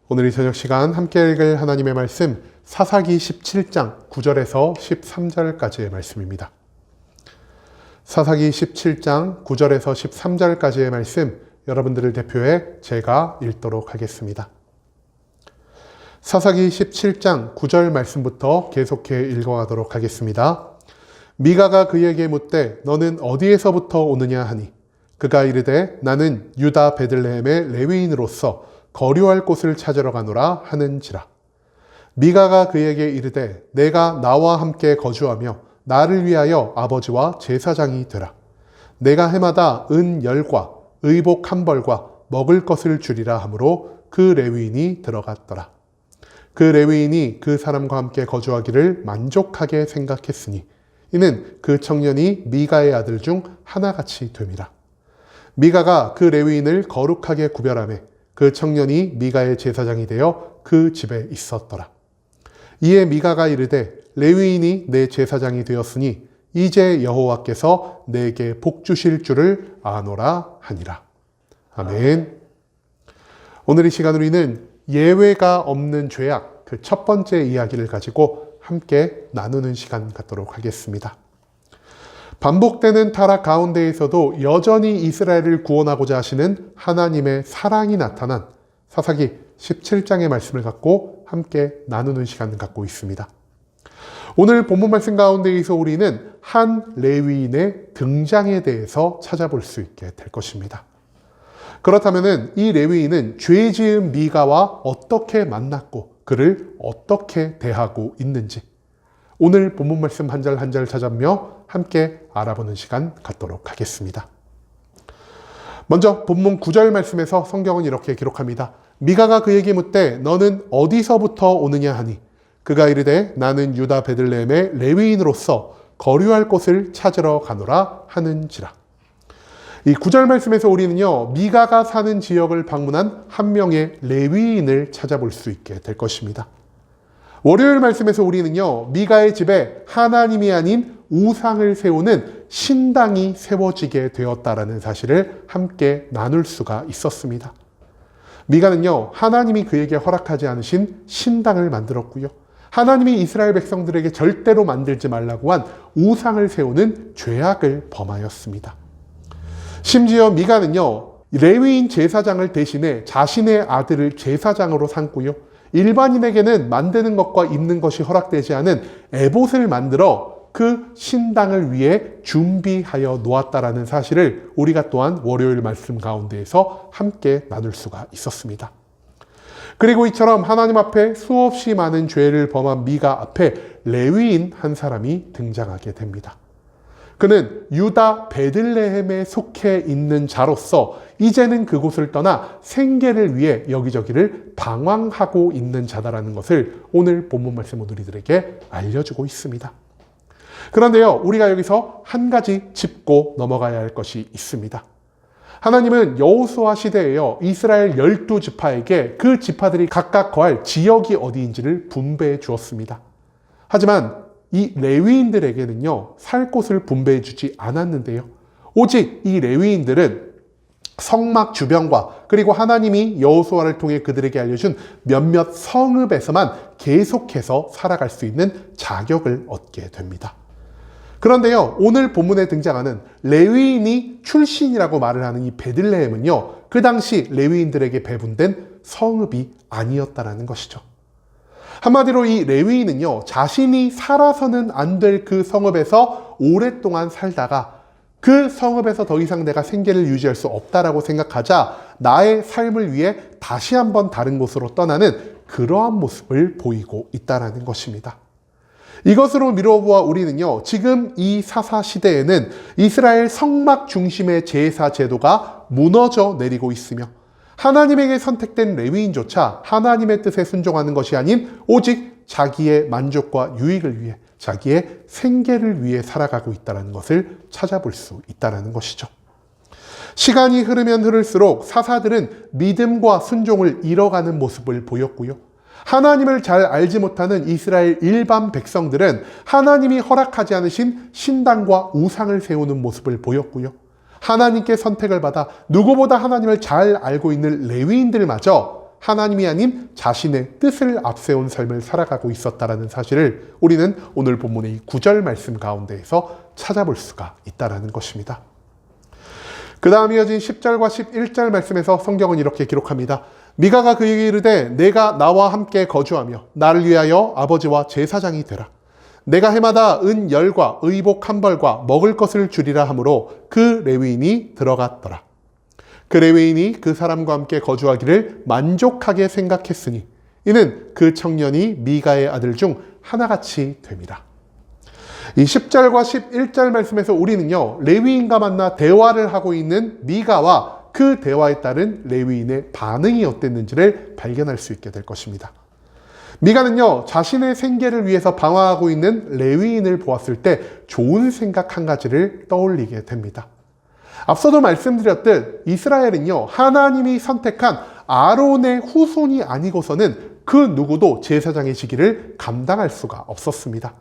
오늘 이 저녁 시간 함께 읽을 하나님의 말씀 사사기 17장 9절에서 13절까지의 말씀입니다. 사사기 17장 9절에서 13절까지의 말씀 여러분들을 대표해 제가 읽도록 하겠습니다. 사사기 17장 9절 말씀부터 계속해 읽어가도록 하겠습니다. 미가가 그에게 묻되 너는 어디에서부터 오느냐 하니 그가 이르되 나는 유다 베들레헴의 레위인으로서 거류할 곳을 찾으러 가노라 하는지라. 미가가 그에게 이르되 내가 나와 함께 거주하며 나를 위하여 아버지와 제사장이 되라. 내가 해마다 은 10과 의복 1벌과 먹을 것을 주리라 하므로 그 레위인이 들어갔더라. 그 레위인이 그 사람과 함께 거주하기를 만족하게 생각했으니 이는 그 청년이 미가의 아들 중 하나같이 됨이라. 미가가 그 레위인을 거룩하게 구별하며 그 청년이 미가의 제사장이 되어 그 집에 있었더라. 이에 미가가 이르되 레위인이 내 제사장이 되었으니 이제 여호와께서 내게 복 주실 줄을 아노라 하니라. 아멘. 오늘 이 시간 우리는 예외가 없는 죄악, 그 첫 번째 이야기를 가지고 함께 나누는 시간 갖도록 하겠습니다. 반복되는 타락 가운데에서도 여전히 이스라엘을 구원하고자 하시는 하나님의 사랑이 나타난 사사기 17장의 말씀을 갖고 함께 나누는 시간을 갖고 있습니다. 오늘 본문 말씀 가운데에서 우리는 한 레위인의 등장에 대해서 찾아볼 수 있게 될 것입니다. 그렇다면 이 레위인은 죄 지은 미가와 어떻게 만났고 그를 어떻게 대하고 있는지 오늘 본문 말씀 한 절 한 절 찾아보며 함께 알아보는 시간 갖도록 하겠습니다. 먼저 본문 9절 말씀에서 성경은 이렇게 기록합니다. 미가가 그에게 묻되 너는 어디서부터 오느냐 하니 그가 이르되 나는 유다 베들레헴의 레위인으로서 거류할 곳을 찾으러 가노라 하는지라. 이 9절 말씀에서 우리는요, 미가가 사는 지역을 방문한 한 명의 레위인을 찾아볼 수 있게 될 것입니다. 월요일 말씀에서 우리는요, 미가의 집에 하나님이 아닌 우상을 세우는 신당이 세워지게 되었다라는 사실을 함께 나눌 수가 있었습니다. 미가는요, 하나님이 그에게 허락하지 않으신 신당을 만들었고요. 하나님이 이스라엘 백성들에게 절대로 만들지 말라고 한 우상을 세우는 죄악을 범하였습니다. 심지어 미가는요, 레위인 제사장을 대신해 자신의 아들을 제사장으로 삼고요. 일반인에게는 만드는 것과 입는 것이 허락되지 않은 에봇을 만들어 그 신당을 위해 준비하여 놓았다라는 사실을 우리가 또한 월요일 말씀 가운데에서 함께 나눌 수가 있었습니다. 그리고 이처럼 하나님 앞에 수없이 많은 죄를 범한 미가 앞에 레위인 한 사람이 등장하게 됩니다. 그는 유다 베들레헴에 속해 있는 자로서 이제는 그곳을 떠나 생계를 위해 여기저기를 방황하고 있는 자다라는 것을 오늘 본문 말씀은 우리들에게 알려주고 있습니다. 그런데요, 우리가 여기서 한 가지 짚고 넘어가야 할 것이 있습니다. 하나님은 여호수아 시대에요, 이스라엘 12지파에게 그 지파들이 각각 거할 지역이 어디인지를 분배해 주었습니다. 하지만 이 레위인들에게는요, 살 곳을 분배해 주지 않았는데요. 오직 이 레위인들은 성막 주변과 그리고 하나님이 여호수아를 통해 그들에게 알려준 몇몇 성읍에서만 계속해서 살아갈 수 있는 자격을 얻게 됩니다. 그런데요, 오늘 본문에 등장하는 레위인이 출신이라고 말을 하는 이 베들레헴은요, 그 당시 레위인들에게 배분된 성읍이 아니었다라는 것이죠. 한마디로 이 레위인은요, 자신이 살아서는 안 될 그 성읍에서 오랫동안 살다가 그 성읍에서 더 이상 내가 생계를 유지할 수 없다라고 생각하자 나의 삶을 위해 다시 한번 다른 곳으로 떠나는 그러한 모습을 보이고 있다는 것입니다. 이것으로 미뤄보아 우리는요, 지금 이 사사 시대에는 이스라엘 성막 중심의 제사 제도가 무너져 내리고 있으며 하나님에게 선택된 레위인조차 하나님의 뜻에 순종하는 것이 아닌 오직 자기의 만족과 유익을 위해 자기의 생계를 위해 살아가고 있다는 것을 찾아볼 수 있다는 것이죠. 시간이 흐르면 흐를수록 사사들은 믿음과 순종을 잃어가는 모습을 보였고요. 하나님을 잘 알지 못하는 이스라엘 일반 백성들은 하나님이 허락하지 않으신 신당과 우상을 세우는 모습을 보였고요. 하나님께 선택을 받아 누구보다 하나님을 잘 알고 있는 레위인들마저 하나님이 아닌 자신의 뜻을 앞세운 삶을 살아가고 있었다라는 사실을 우리는 오늘 본문의 이 9절 말씀 가운데에서 찾아볼 수가 있다라는 것입니다. 그 다음 이어진 10절과 11절 말씀에서 성경은 이렇게 기록합니다. 미가가 그에게 이르되 내가 나와 함께 거주하며 나를 위하여 아버지와 제사장이 되라. 내가 해마다 은 열과 의복 한 벌과 먹을 것을 주리라 하므로 그 레위인이 들어갔더라. 그 레위인이 그 사람과 함께 거주하기를 만족하게 생각했으니 이는 그 청년이 미가의 아들 중 하나같이 됩니다. 이 10절과 11절 말씀에서 우리는요, 레위인과 만나 대화를 하고 있는 미가와 그 대화에 따른 레위인의 반응이 어땠는지를 발견할 수 있게 될 것입니다. 미가는요, 자신의 생계를 위해서 방황하고 있는 레위인을 보았을 때 좋은 생각 한 가지를 떠올리게 됩니다. 앞서도 말씀드렸듯 이스라엘은요, 하나님이 선택한 아론의 후손이 아니고서는 그 누구도 제사장의 직위를 감당할 수가 없었습니다.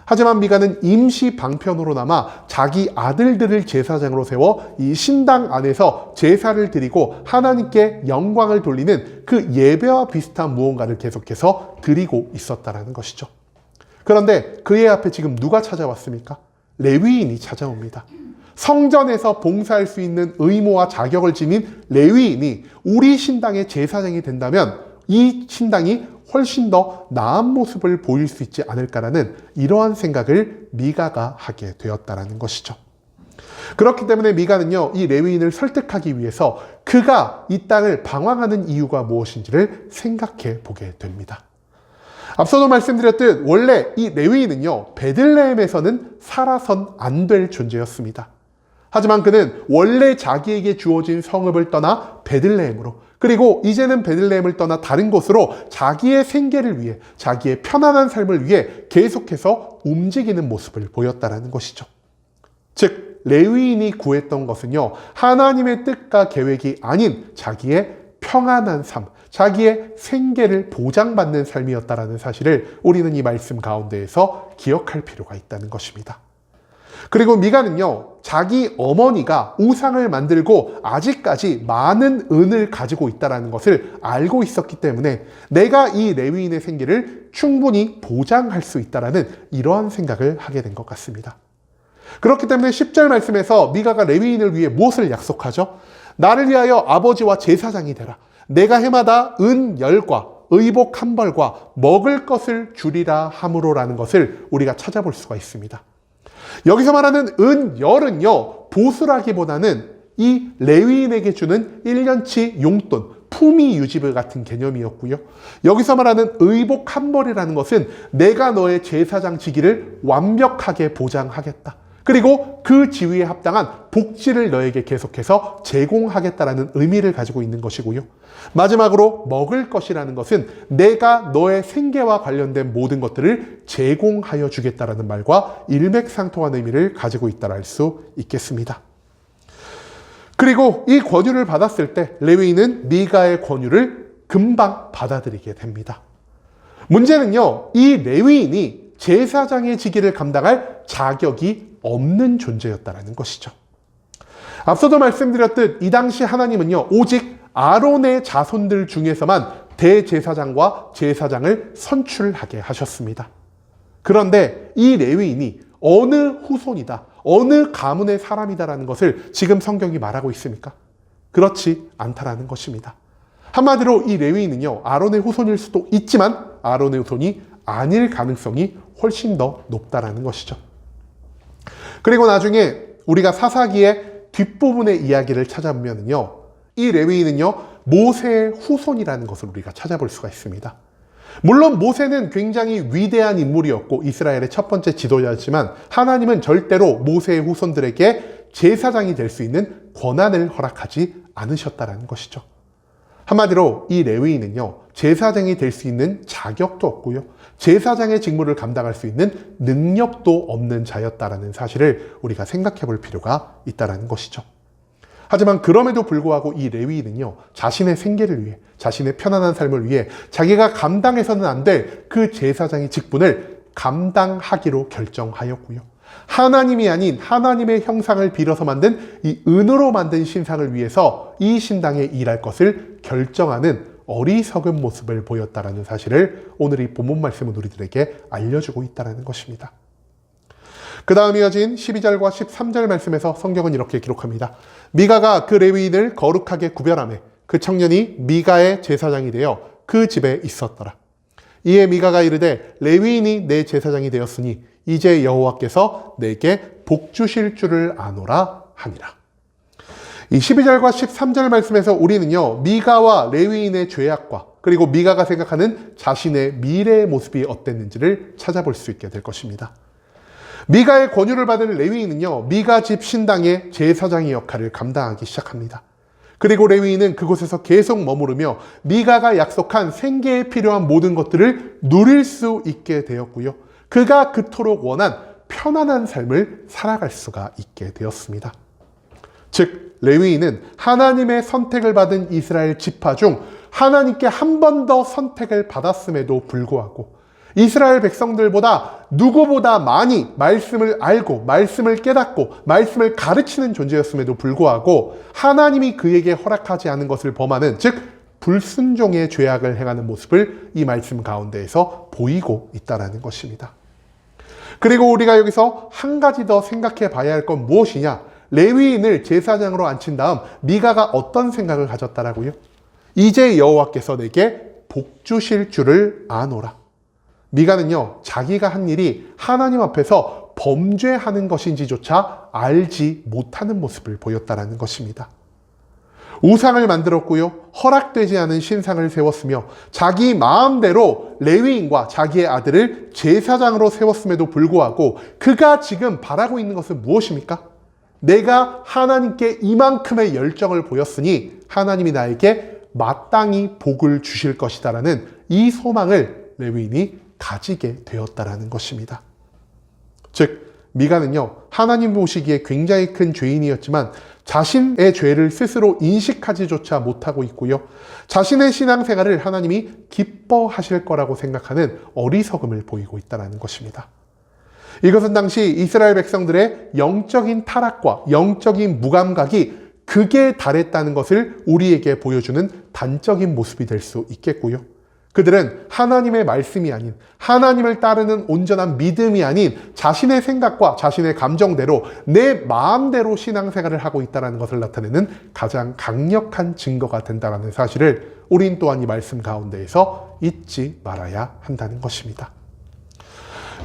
하지만 미가는 임시 방편으로나마 자기 아들들을 제사장으로 세워 이 신당 안에서 제사를 드리고 하나님께 영광을 돌리는 그 예배와 비슷한 무언가를 계속해서 드리고 있었다는 것이죠. 그런데 그의 앞에 지금 누가 찾아왔습니까? 레위인이 찾아옵니다. 성전에서 봉사할 수 있는 의무와 자격을 지닌 레위인이 우리 신당의 제사장이 된다면 이 신당이 훨씬 더 나은 모습을 보일 수 있지 않을까라는 이러한 생각을 미가가 하게 되었다는 것이죠. 그렇기 때문에 미가는요, 이 레위인을 설득하기 위해서 그가 이 땅을 방황하는 이유가 무엇인지를 생각해 보게 됩니다. 앞서도 말씀드렸듯 원래 이 레위인은요, 베들레헴에서는 살아선 안 될 존재였습니다. 하지만 그는 원래 자기에게 주어진 성읍을 떠나 베들레헴으로, 그리고 이제는 베들레헴을 떠나 다른 곳으로 자기의 생계를 위해, 자기의 편안한 삶을 위해 계속해서 움직이는 모습을 보였다는 것이죠. 즉 레위인이 구했던 것은요, 하나님의 뜻과 계획이 아닌 자기의 평안한 삶, 자기의 생계를 보장받는 삶이었다는 사실을 우리는 이 말씀 가운데에서 기억할 필요가 있다는 것입니다. 그리고 미가는요, 자기 어머니가 우상을 만들고 아직까지 많은 은을 가지고 있다는 것을 알고 있었기 때문에 내가 이 레위인의 생계를 충분히 보장할 수 있다는 이러한 생각을 하게 된 것 같습니다. 그렇기 때문에 10절 말씀에서 미가가 레위인을 위해 무엇을 약속하죠? 나를 위하여 아버지와 제사장이 되라. 내가 해마다 은 열과 의복 한 벌과 먹을 것을 주리라 함으로라는 것을 우리가 찾아볼 수가 있습니다. 여기서 말하는 은열은요, 보수라기보다는 이 레위인에게 주는 1년치 용돈, 품위 유지비 같은 개념이었고요. 여기서 말하는 의복 한 벌이라는 것은 내가 너의 제사장 직위를 완벽하게 보장하겠다. 그리고 그 지위에 합당한 복지를 너에게 계속해서 제공하겠다라는 의미를 가지고 있는 것이고요. 마지막으로 먹을 것이라는 것은 내가 너의 생계와 관련된 모든 것들을 제공하여 주겠다라는 말과 일맥상통한 의미를 가지고 있다라 할 수 있겠습니다. 그리고 이 권유를 받았을 때 레위인은 미가의 권유를 금방 받아들이게 됩니다. 문제는요, 이 레위인이 제사장의 직위를 감당할 자격이 없는 존재였다는 것이죠. 앞서도 말씀드렸듯 이 당시 하나님은요, 오직 아론의 자손들 중에서만 대제사장과 제사장을 선출하게 하셨습니다. 그런데 이 레위인이 어느 후손이다, 어느 가문의 사람이다라는 것을 지금 성경이 말하고 있습니까? 그렇지 않다라는 것입니다. 한마디로 이 레위인은요, 아론의 후손일 수도 있지만 아론의 후손이 아닐 가능성이 훨씬 더 높다라는 것이죠. 그리고 나중에 우리가 사사기의 뒷부분의 이야기를 찾아보면요, 이 레위인은요, 모세의 후손이라는 것을 우리가 찾아볼 수가 있습니다. 물론 모세는 굉장히 위대한 인물이었고 이스라엘의 첫 번째 지도자였지만 하나님은 절대로 모세의 후손들에게 제사장이 될 수 있는 권한을 허락하지 않으셨다는 것이죠. 한마디로 이 레위인은요, 제사장이 될 수 있는 자격도 없고요, 제사장의 직무를 감당할 수 있는 능력도 없는 자였다라는 사실을 우리가 생각해 볼 필요가 있다는 것이죠. 하지만 그럼에도 불구하고 이 레위인은요, 자신의 생계를 위해, 자신의 편안한 삶을 위해 자기가 감당해서는 안 될 그 제사장의 직분을 감당하기로 결정하였고요. 하나님이 아닌 하나님의 형상을 빌어서 만든 이 은으로 만든 신상을 위해서 이 신당에 일할 것을 결정하는 어리석은 모습을 보였다라는 사실을 오늘 이 본문 말씀은 우리들에게 알려주고 있다는 것입니다. 그 다음 이어진 12절과 13절 말씀에서 성경은 이렇게 기록합니다. 미가가 그 레위인을 거룩하게 구별하매 그 청년이 미가의 제사장이 되어 그 집에 있었더라. 이에 미가가 이르되 레위인이 내 제사장이 되었으니 이제 여호와께서 내게 복 주실 줄을 아노라 하니라. 이 12절과 13절 말씀에서 우리는요, 미가와 레위인의 죄악과 그리고 미가가 생각하는 자신의 미래의 모습이 어땠는지를 찾아볼 수 있게 될 것입니다. 미가의 권유를 받은 레위인은요, 미가 집 신당의 제사장의 역할을 감당하기 시작합니다. 그리고 레위인은 그곳에서 계속 머무르며 미가가 약속한 생계에 필요한 모든 것들을 누릴 수 있게 되었고요. 그가 그토록 원한 편안한 삶을 살아갈 수가 있게 되었습니다. 즉, 레위인은 하나님의 선택을 받은 이스라엘 지파 중 하나님께 한 번 더 선택을 받았음에도 불구하고 이스라엘 백성들보다 누구보다 많이 말씀을 알고 말씀을 깨닫고 말씀을 가르치는 존재였음에도 불구하고 하나님이 그에게 허락하지 않은 것을 범하는, 즉 불순종의 죄악을 행하는 모습을 이 말씀 가운데에서 보이고 있다는 것입니다. 그리고 우리가 여기서 한 가지 더 생각해 봐야 할 건 무엇이냐? 레위인을 제사장으로 앉힌 다음 미가가 어떤 생각을 가졌다라고요? 이제 여호와께서 내게 복 주실 줄을 아노라. 미가는요, 자기가 한 일이 하나님 앞에서 범죄하는 것인지조차 알지 못하는 모습을 보였다는 것입니다. 우상을 만들었고요, 허락되지 않은 신상을 세웠으며 자기 마음대로 레위인과 자기의 아들을 제사장으로 세웠음에도 불구하고 그가 지금 바라고 있는 것은 무엇입니까? 내가 하나님께 이만큼의 열정을 보였으니 하나님이 나에게 마땅히 복을 주실 것이다라는 이 소망을 레위인이 가지게 되었다라는 것입니다. 즉, 미가는요, 하나님 보시기에 굉장히 큰 죄인이었지만 자신의 죄를 스스로 인식하지조차 못하고 있고요, 자신의 신앙생활을 하나님이 기뻐하실 거라고 생각하는 어리석음을 보이고 있다는 것입니다. 이것은 당시 이스라엘 백성들의 영적인 타락과 영적인 무감각이 극에 달했다는 것을 우리에게 보여주는 단적인 모습이 될 수 있겠고요. 그들은 하나님의 말씀이 아닌, 하나님을 따르는 온전한 믿음이 아닌 자신의 생각과 자신의 감정대로 내 마음대로 신앙생활을 하고 있다는 것을 나타내는 가장 강력한 증거가 된다는 사실을 우린 또한 이 말씀 가운데에서 잊지 말아야 한다는 것입니다.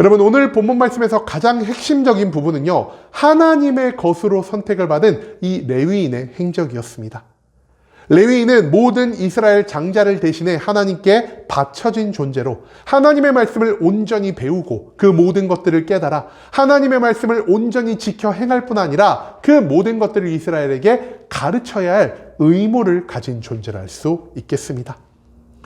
여러분, 오늘 본문 말씀에서 가장 핵심적인 부분은요, 하나님의 것으로 선택을 받은 이 레위인의 행적이었습니다. 레위인은 모든 이스라엘 장자를 대신해 하나님께 바쳐진 존재로 하나님의 말씀을 온전히 배우고 그 모든 것들을 깨달아 하나님의 말씀을 온전히 지켜 행할 뿐 아니라 그 모든 것들을 이스라엘에게 가르쳐야 할 의무를 가진 존재라 할 수 있겠습니다.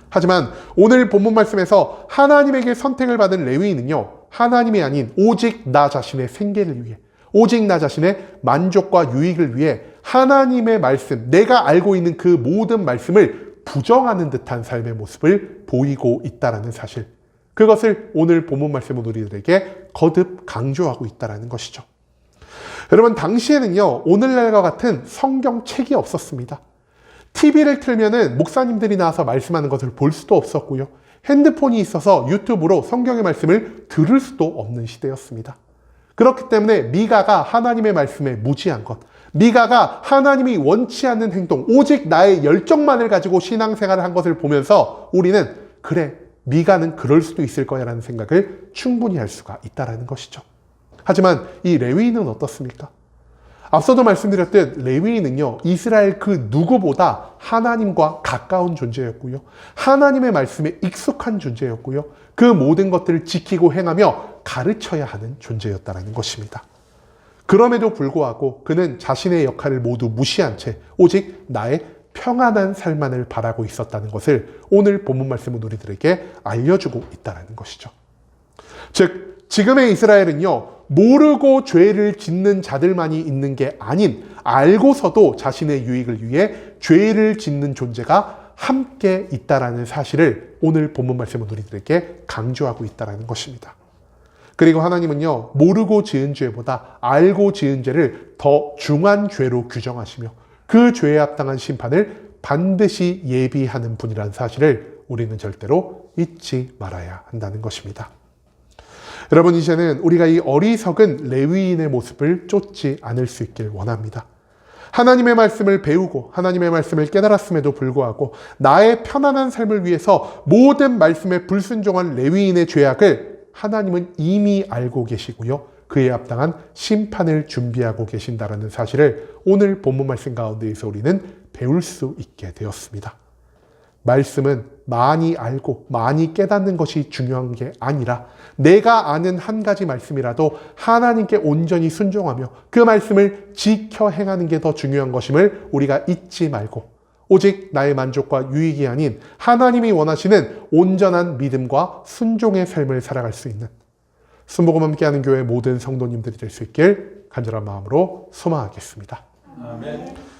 하지만 오늘 본문 말씀에서 하나님에게 선택을 받은 레위인은요, 하나님이 아닌 오직 나 자신의 생계를 위해, 오직 나 자신의 만족과 유익을 위해 하나님의 말씀, 내가 알고 있는 그 모든 말씀을 부정하는 듯한 삶의 모습을 보이고 있다는 사실, 그것을 오늘 본문 말씀은 우리들에게 거듭 강조하고 있다는 것이죠. 여러분, 당시에는요, 오늘날과 같은 성경책이 없었습니다. TV를 틀면은 목사님들이 나와서 말씀하는 것을 볼 수도 없었고요, 핸드폰이 있어서 유튜브로 성경의 말씀을 들을 수도 없는 시대였습니다. 그렇기 때문에 미가가 하나님의 말씀에 무지한 것, 미가가 하나님이 원치 않는 행동, 오직 나의 열정만을 가지고 신앙생활을 한 것을 보면서 우리는 그래, 미가는 그럴 수도 있을 거야 라는 생각을 충분히 할 수가 있다는 것이죠. 하지만 이 레위인은 어떻습니까? 앞서도 말씀드렸듯 레위인은요, 이스라엘 그 누구보다 하나님과 가까운 존재였고요, 하나님의 말씀에 익숙한 존재였고요, 그 모든 것들을 지키고 행하며 가르쳐야 하는 존재였다는 것입니다. 그럼에도 불구하고 그는 자신의 역할을 모두 무시한 채 오직 나의 평안한 삶만을 바라고 있었다는 것을 오늘 본문 말씀은 우리들에게 알려주고 있다는 것이죠. 즉, 지금의 이스라엘은요, 모르고 죄를 짓는 자들만이 있는 게 아닌 알고서도 자신의 유익을 위해 죄를 짓는 존재가 함께 있다라는 사실을 오늘 본문 말씀은 우리들에게 강조하고 있다는 것입니다. 그리고 하나님은요, 모르고 지은 죄보다 알고 지은 죄를 더 중한 죄로 규정하시며 그 죄에 합당한 심판을 반드시 예비하는 분이라는 사실을 우리는 절대로 잊지 말아야 한다는 것입니다. 여러분, 이제는 우리가 이 어리석은 레위인의 모습을 쫓지 않을 수 있길 원합니다. 하나님의 말씀을 배우고 하나님의 말씀을 깨달았음에도 불구하고 나의 편안한 삶을 위해서 모든 말씀에 불순종한 레위인의 죄악을 하나님은 이미 알고 계시고요. 그에 합당한 심판을 준비하고 계신다는 사실을 오늘 본문 말씀 가운데에서 우리는 배울 수 있게 되었습니다. 말씀은 많이 알고 많이 깨닫는 것이 중요한 게 아니라 내가 아는 한 가지 말씀이라도 하나님께 온전히 순종하며 그 말씀을 지켜 행하는 게 더 중요한 것임을 우리가 잊지 말고 오직 나의 만족과 유익이 아닌 하나님이 원하시는 온전한 믿음과 순종의 삶을 살아갈 수 있는 순복음 함께하는 교회 모든 성도님들이 될 수 있길 간절한 마음으로 소망하겠습니다. 아멘.